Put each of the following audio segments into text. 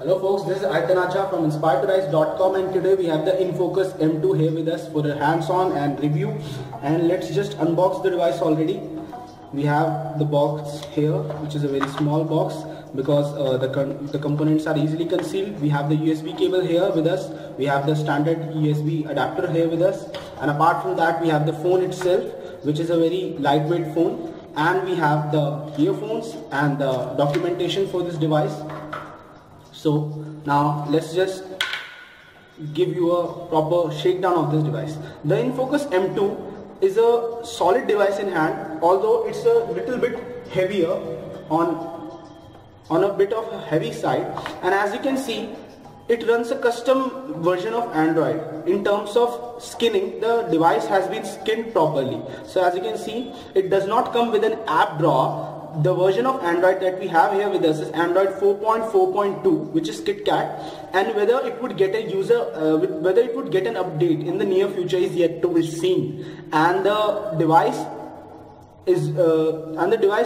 Hello folks, this is Artanacha from inspiredtorise.com, and today we have the Infocus M2 here with us for a hands-on and review. And let's just unbox the device already. We have the box here, which is a very small box because the components are easily concealed. We have the USB cable here with us. We have the standard USB adapter here with us. And apart from that, we have the phone itself, which is a very lightweight phone. And we have the earphones and the documentation for this device. So now let's just give you a proper shakedown of this device. The Infocus M2 is a solid device in hand, although it's a little bit heavier on a bit of a heavy side. And as you can see, it runs a custom version of Android. In terms of skinning, the device has been skinned properly. So as you can see, it does not come with an app drawer. The version of Android that we have here with us is Android 4.4.2, which is KitKat, and whether it would get an update in the near future is yet to be seen. And the device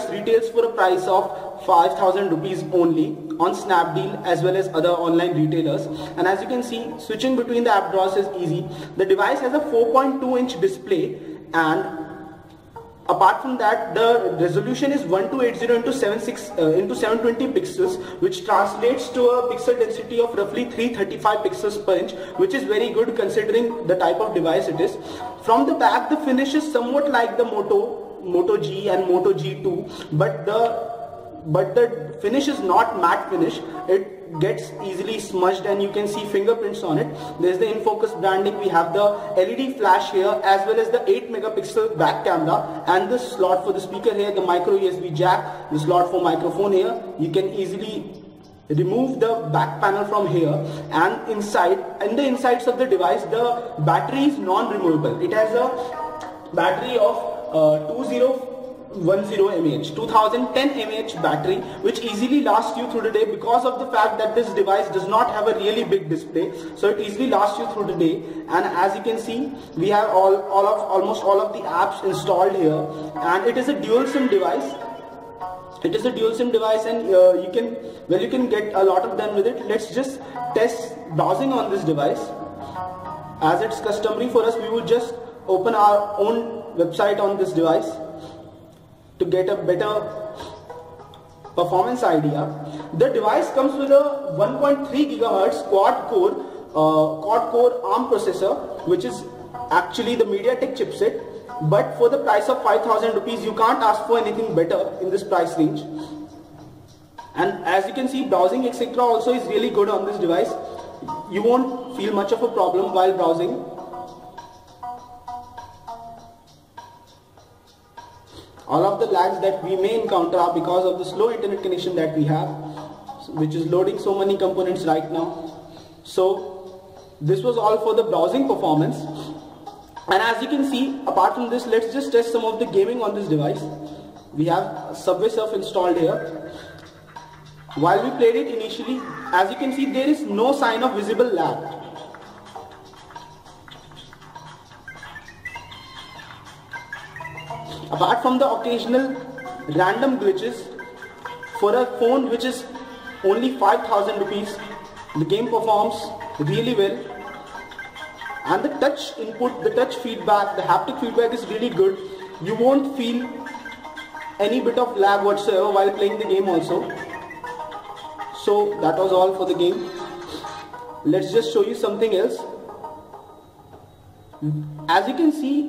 retails for a price of 5,000 rupees only on Snapdeal as well as other online retailers. And as you can see, switching between the app drawers is easy. The device has a 4.2-inch display, and apart from that, the resolution is 1280 into 720 pixels, which translates to a pixel density of roughly 335 pixels per inch, which is very good considering the type of device it is. From the back, the finish is somewhat like the Moto G and Moto G2, but the finish is not matte finish. It gets easily smudged and you can see fingerprints on it. There's the Infocus branding. We have the LED flash here as well as the 8 megapixel back camera, and the slot for the speaker here, the micro USB jack, the slot for microphone here. You can easily remove the back panel from here, and in the insides of the device, the battery is non-removable. It has a battery of 2010 mAh battery, which easily lasts you through the day because of the fact that this device does not have a really big display, so it easily lasts you through the day. And as you can see, we have almost all of the apps installed here, and it is a dual SIM device. It is a dual SIM device, and you can get a lot of done with it. Let's just test browsing on this device. As it's customary for us, we would just open our own website on this device to get a better performance idea. The device comes with a 1.3 GHz quad core ARM processor, which is actually the MediaTek chipset. But for the price of 5,000 rupees, you can't ask for anything better in this price range. And as you can see, browsing etc. also is really good on this device. You won't feel much of a problem while browsing. All of the lags that we may encounter are because of the slow internet connection that we have, which is loading so many components right now. So this was all for the browsing performance. And as you can see, apart from this, let's just test some of the gaming on this device. We have Subway Surf installed here. While we played it initially, as you can see, there is no sign of visible lag. Apart from the occasional random glitches, for a phone which is only 5,000 rupees, the game performs really well. And the touch input, the touch feedback, the haptic feedback is really good. You won't feel any bit of lag whatsoever while playing the game also. So that was all for the game. Let's just show you something else. As you can see,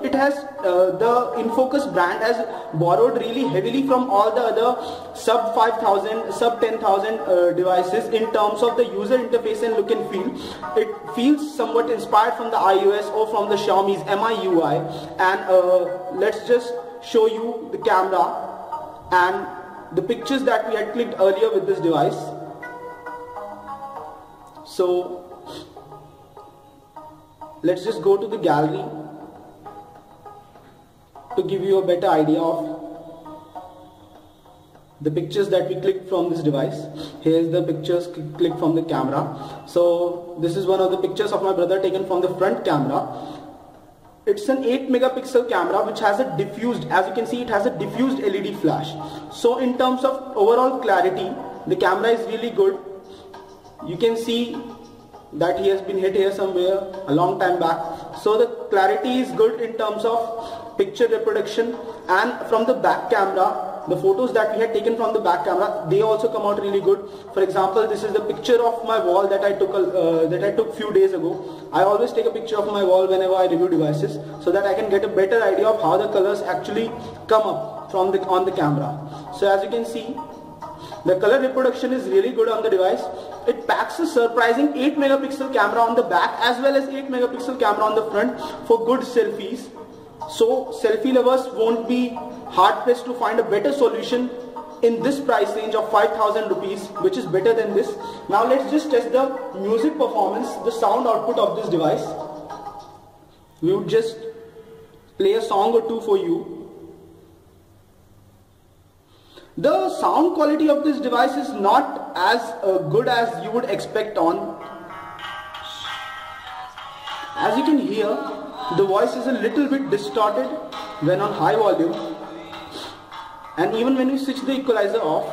it has the Infocus brand has borrowed really heavily from all the other sub 5,000, sub 10,000 devices in terms of the user interface and look and feel. It feels somewhat inspired from the iOS or from the Xiaomi's MIUI. And let's just show you the camera and the pictures that we had clicked earlier with this device. So let's just go to the gallery to give you a better idea of the pictures that we clicked from this device. Here's the pictures clicked from the camera. So this is one of the pictures of my brother taken from the front camera. It's an 8 megapixel camera which has a diffused, as you can see, it has a diffused LED flash. So in terms of overall clarity, the camera is really good. you can see that he has been hit here somewhere a long time back. So the clarity is good in terms of picture reproduction, and from the back camera, the photos that we had taken from the back camera, they also come out really good. For example, this is the picture of my wall that I took few days ago. I always take a picture of my wall whenever I review devices, so that I can get a better idea of how the colors actually come up from on the camera. So as you can see, the color reproduction is really good on the device. It packs a surprising 8 megapixel camera on the back as well as 8 megapixel camera on the front for good selfies. So selfie lovers won't be hard pressed to find a better solution in this price range of 5,000 rupees, which is better than this. Now let's just test the music performance, the sound output of this device. We would just play a song or two for you. The sound quality of this device is not as good as you would expect on. As you can hear, the voice is a little bit distorted when on high volume, and even when you switch the equalizer off,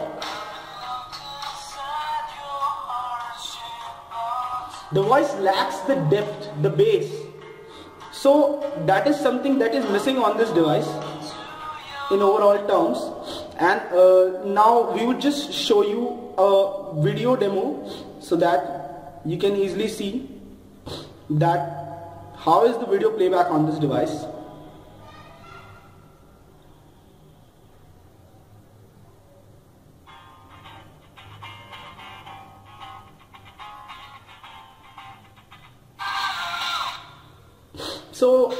the voice lacks the depth, the bass. So that is something that is missing on this device in overall terms. And now we would just show you a video demo so that you can easily see that how is the video playback on this device. So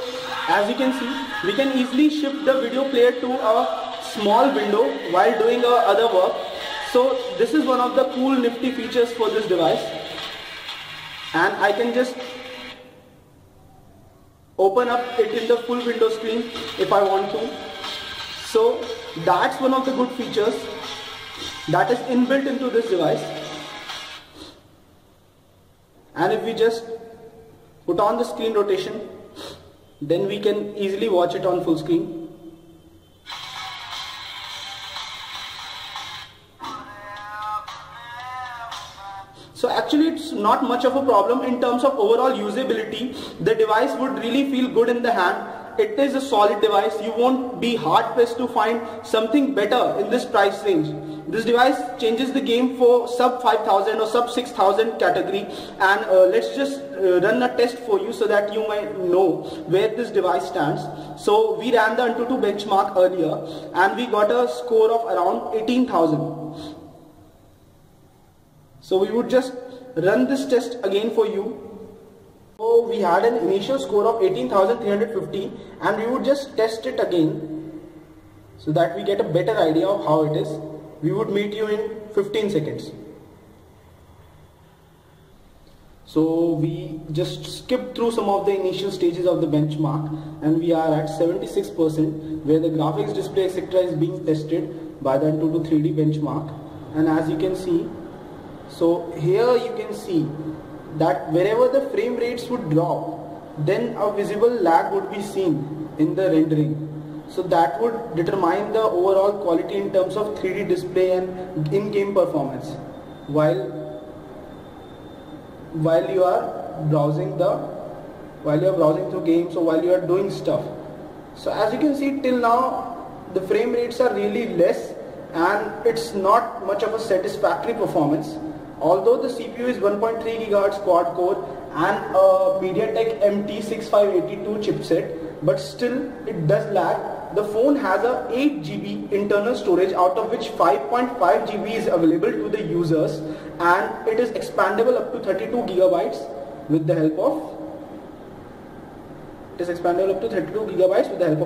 as you can see, we can easily shift the video player to a small window while doing our other work. So this is one of the cool nifty features for this device, and I can just open up it in the full window screen if I want to. So that's one of the good features that is inbuilt into this device. And if we just put on the screen rotation, then we can easily watch it on full screen. So actually it's not much of a problem in terms of overall usability. The device would really feel good in the hand. It is a solid device. You won't be hard pressed to find something better in this price range. This device changes the game for sub 5,000 or sub 6,000 category, and let's just run a test for you so that you might know where this device stands. So we ran the Antutu benchmark earlier and we got a score of around 18,000. So we would just run this test again for you. So we had an initial score of 18,350 and we would just test it again so that we get a better idea of how it is. We would meet you in 15 seconds. So we just skipped through some of the initial stages of the benchmark and we are at 76%, where the graphics, display, etc. is being tested by the Antutu 3D benchmark. And as you can see, so here you can see that wherever the frame rates would drop, then a visible lag would be seen in the rendering. So that would determine the overall quality in terms of 3D display and in-game performance while you are browsing through games or while you are doing stuff. So as you can see, till now the frame rates are really less and it's not much of a satisfactory performance. Although the CPU is 1.3 GHz quad core and a MediaTek MT6582 chipset, but still it does lag. The phone has a 8 GB internal storage, out of which 5.5 GB is available to the users, and it is expandable up to 32 gigabytes with the help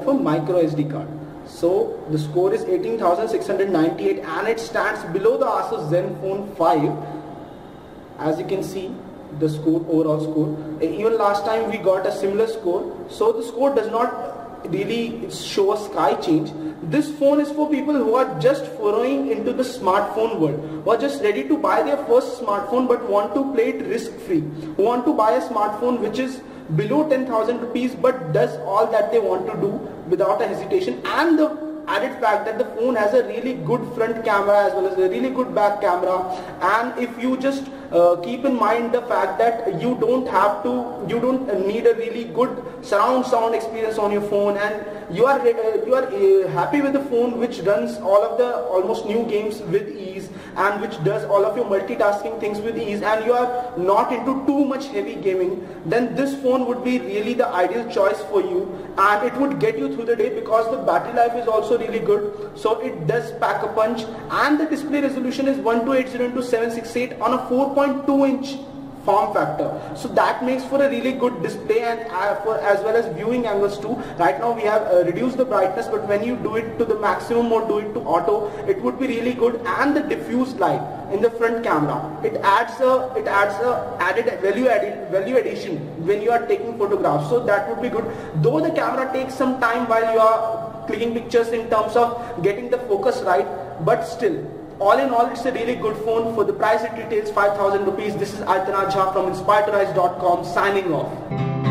of a micro SD card. So the score is 18,698 and it stands below the Asus Zenfone 5. As you can see, the score, overall score, even last time we got a similar score. So the score does not really show a sky change. This phone is for people who are just furrowing into the smartphone world, who are just ready to buy their first smartphone but want to play it risk free, who want to buy a smartphone which is below 10,000 rupees but does all that they want to do without a hesitation, and the added fact that the phone has a really good front camera as well as a really good back camera. And if you just keep in mind the fact that you don't need a really good surround sound experience on your phone, and you are happy with the phone which runs all of the almost new games with ease, and which does all of your multitasking things with ease, and you are not into too much heavy gaming, then this phone would be really the ideal choice for you, and it would get you through the day because the battery life is also really good. So it does pack a punch, and the display resolution is 1280x768 on a 4.2-inch form factor. So that makes for a really good display, and as well as viewing angles too. Right now we have reduced the brightness, but when you do it to the maximum or do it to auto, it would be really good. And the diffused light in the front camera, it adds a added value addition when you are taking photographs. So that would be good. Though the camera takes some time while you are clicking pictures in terms of getting the focus right, but still, all in all, it's a really good phone. For the price it retails 5,000 rupees. This is Aitanaj Jha from inspiredtorise.com signing off.